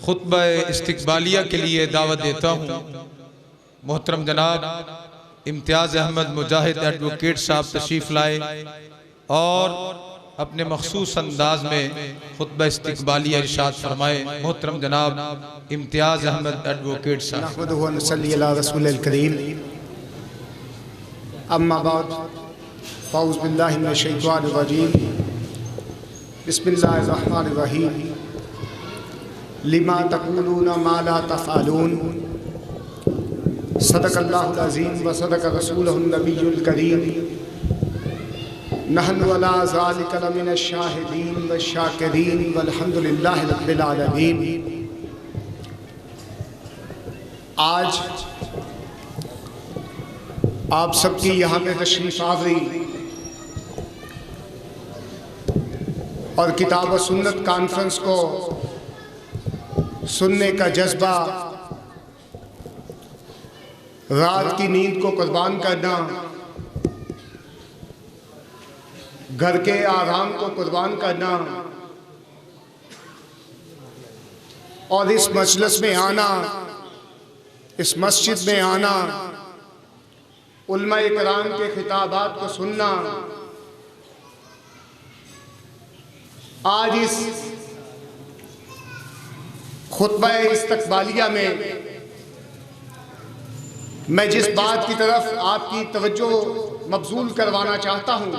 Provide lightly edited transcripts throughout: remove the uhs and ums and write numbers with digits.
खुतबा इस्तिकबालिया के लिए दावत देता हूँ। मोहतरम जनाब इम्तियाज़ अहमद मुजाहिद एडवोकेट साहब तशरीफ़ लाए और अपने मखसूस अंदाज में खुतबा इस्तिकबालिया इरशाद फरमाए। मोहतरम जनाब इम्तियाज़ अहमद एडवोकेट साहब। अम्मा बाद फ़ौज़ बिल्लाहि मिनश शैतानिर रजीम बिस्मिल्लाहिर रहमानिर रहीम लिमा तक़ूलूना मा ला तफ़अलून सदक़ल्लाहुल अज़ीम व सदक़ रसूलुहुन नबियुल करीम नहनु अला ज़ालिका लमिनश शाहिदीन व शाकिरीन वल्हम्दुलिल्लाहि रब्बिल आलमीन। आज आप सबकी यहाँ पे तशरीफ़ आवरी और किताब व सुन्नत कॉन्फ्रेंस को सुनने का जज्बा, रात की नींद को कुर्बान करना, घर के आराम को कुर्बान करना और इस मजलिस में आना, इस मस्जिद में आना, उलमा इकराम के खिताबात को सुनना, आज इस खुतबा इस्तकबालिया में मैं जिस बात की तरफ आपकी तवज्जो मबजूल करवाना चाहता हूं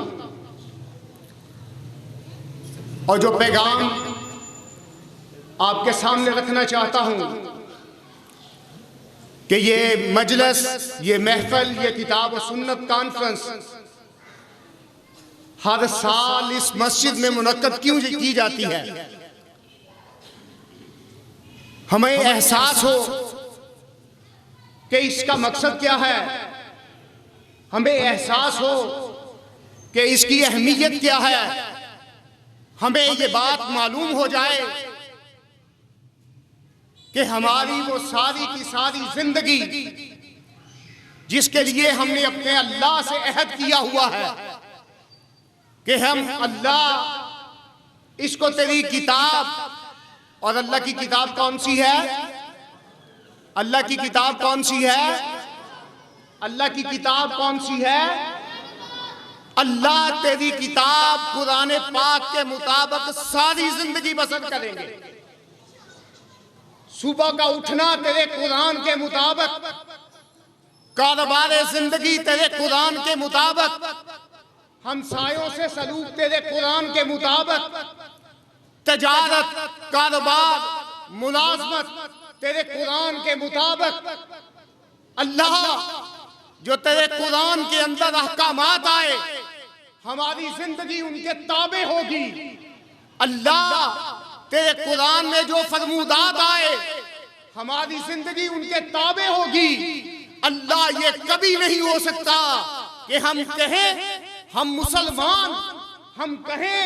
और जो पैगाम आपके सामने रखना चाहता हूं कि ये मजलिस, ये महफिल, ये किताब व सुन्नत कॉन्फ्रेंस हर साल इस मस्जिद में मुनक्कद क्यों की जाती है। हमें एहसास हो कि इसका मकसद क्या है, हमें एहसास हो कि इसकी अहमियत क्या है, हमें ये बात मालूम हो जाए कि हमारी वो सारी की सारी जिंदगी जिसके लिए हमने अपने अल्लाह से अहद किया हुआ है कि हम अल्लाह इसको तेरी किताब, और अल्लाह की किताब कौन सी है? अल्लाह की किताब कौन सी है? अल्लाह की किताब कौन सी है? अल्लाह तेरी किताब कुरान पाक के मुताबिक सारी जिंदगी बसर करेंगे। सुबह का उठना तेरे कुरान के मुताबिक, कारोबार जिंदगी तेरे कुरान के मुताबिक, हमसायों से सलूक तेरे कुरान के मुताबिक, तजारत, कारोबार, मुलाजमत तेरे कुरान के मुताबिक। अल्लाह जो तेरे कुरान के अंदर अहकामात आए हमारी जिंदगी उनके ताबे होगी। अल्लाह तेरे कुरान में जो फरमूदात आए हमारी जिंदगी उनके ताबे होगी। अल्लाह ये कभी नहीं हो सकता कि हम कहें हम मुसलमान, हम कहें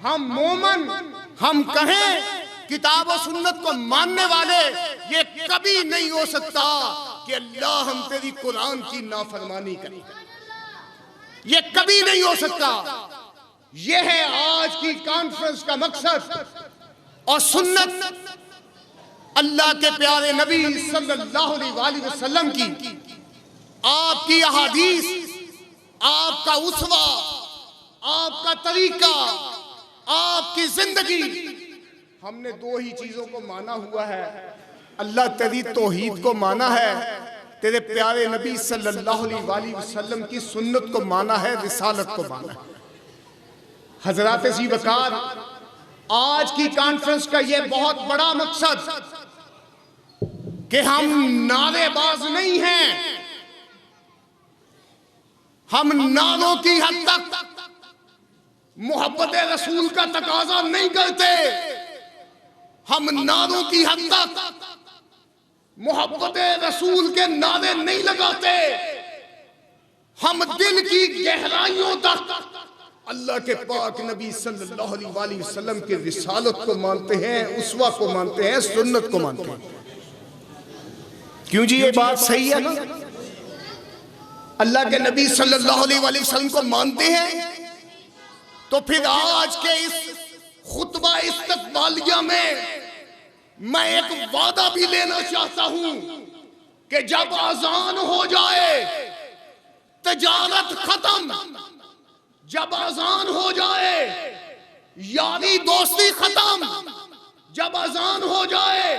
हम मोमन, हम कहें किताब और सुन्नत को मानने वाले, ये कभी नहीं हो सकता कि अल्लाह हम तेरी कुरान की नाफरमानी करें। ये कभी नहीं हो सकता। ये है आज की कॉन्फ्रेंस का मकसद। और सुन्नत अल्लाह के प्यारे नबी सल्लल्लाहु अलैहि वसल्लम की, आपकी अहादीस, आपका उसवा, आपका तरीका, आपकी जिंदगी, हमने दो ही चीजों को माना हुआ है। अल्लाह तेरी तौहीद को माना है, तेरे प्यारे नबी सल्लल्लाहु अलैहि वसल्लम की सुन्नत को माना है, रिसालत को माना है। हजरात ज़ी वक़ार, आज की कॉन्फ्रेंस का ये बहुत बड़ा मकसद कि हम नारेबाज नहीं हैं, हम नारों की हद तक मोहब्बत रसूल का तकाजा नहीं करते, हम नारों की हद तक मोहब्बत रसूल के नारे नहीं लगाते, हम दिल की गहराइयों तक अल्लाह के पाक नबी सल्लल्लाहु अलैहि वसल्लम की रिसालत को मानते हैं, उसवा को मानते हैं, सुन्नत को मानते हैं। क्यों जी, ये बात सही है ना? अल्लाह के नबी सल्लल्लाहु अलैहि वसल्लम को मानते हैं तो फिर आज के इस खुतबा इस्तकबालिया में मैं एक वादा भी लेना चाहता हूं कि जब अजान हो जाए तजारत खत्म, जब अजान हो जाए यारी दोस्ती खत्म, जब अजान हो जाए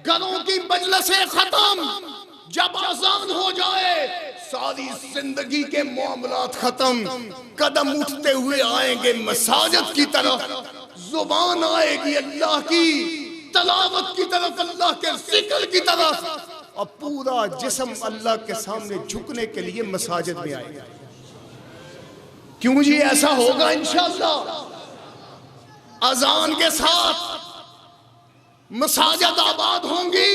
घरों की मजलिसें खत्म, जब अजान हो जाए सारी जिंदगी के मामलात खत्म। कदम उठते हुए आएंगे मसाजिद की तरफ, जुबान आएगी अल्लाह की तलावत की तरफ, अल्लाह के जिक्र की तरफ, और पूरा जिस्म अल्लाह के सामने झुकने के लिए मसाजिद में आएगा। क्यों जी ऐसा होगा इंशाअल्लाह। अजान के साथ मसाजिद आबाद होंगी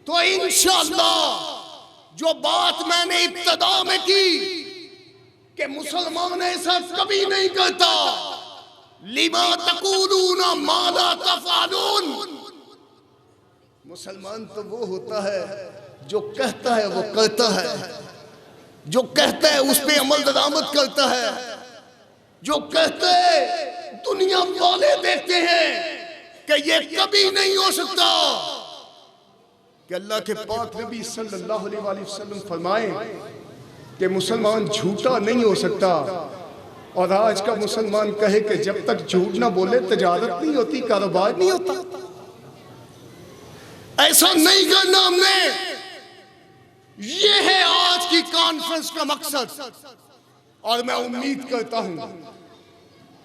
तो इंशाअल्लाह जो बात मैंने इब्तिदा में की कि मुसलमान ऐसा कभी नहीं करता, लिमा तकूलूना मा ला तफअलून, मुसलमान तो वो होता है जो कहता है वो करता है, जो कहता है उस पे अमल दरामद करता है, जो कहते हैं दुनिया वाले देखते हैं कि ये कभी नहीं हो सकता। कि अल्लाह के पाक नबी सल्लल्लाहु अलैहि वसल्लम फरमाए कि मुसलमान झूठा नहीं हो सकता, और आज का मुसलमान कहे कि जब तक झूठ ना बोले तजारत नहीं होती, कारोबार नहीं होता। ऐसा नहीं करना हमने। ये है आज की कॉन्फ्रेंस का मकसद, और मैं उम्मीद करता हूं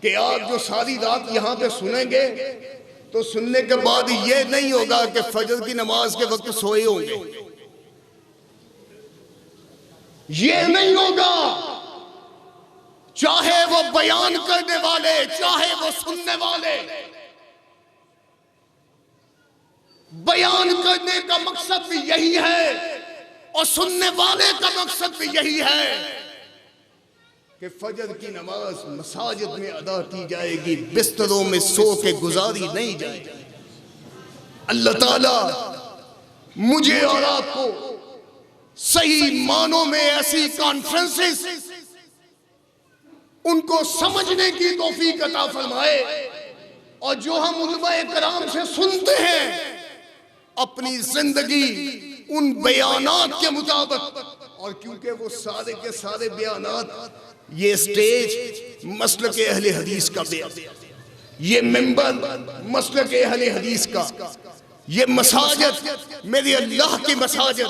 कि आप जो सारी रात यहां पे सुनेंगे तो सुनने के बाद ये नहीं होगा कि फजर की नमाज के वक्त सोए होंगे, ये नहीं होगा। चाहे वो बयान करने वाले, चाहे वो सुनने वाले, बयान करने का मकसद भी यही है और सुनने वाले का मकसद भी यही है कि फजर की नमाज मसाजिद में अदा की जाएगी, बिस्तरों में सो के गुजारी नहीं जाएगी। अल्लाह ताला मुझे और आपको सही मानों में ऐसी कॉन्फ्रेंसेस उनको समझने की तौफीक अता फरमाए, और जो हम उलमाए कराम से सुनते हैं अपनी जिंदगी उन बयानात के मुताबिक, और क्योंकि वो सारे के सारे बयानात, ये स्टेज मसलक अहले हदीस का बयान, ये मिंबर मसलक अहले हदीस का, ये मसाजिद मेरे अल्लाह की मसाजिद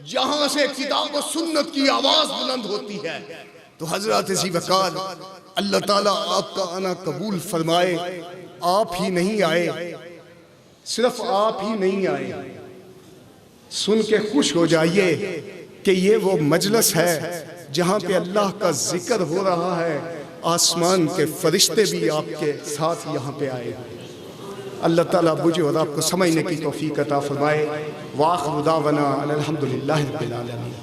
जहां से किताब और सुन्नत की आवाज बुलंद होती है। तो हजरत इसी वकार अल्लाह ताला आपका आना कबूल फरमाए। आप ही नहीं आए, सिर्फ आप ही नहीं आए, सुन के खुश हो जाइए कि ये वो मजलिस है जहां पे अल्लाह का जिक्र हो रहा है। आसमान के फरिश्ते भी आपके साथ यहाँ पे आए। अल्लाह ताला मुझे और आपको समझने की तौफीक अता फरमाए। वाखिरु दावना अनिल हम्दुलिल्लाहि रब्बिल आलमीन।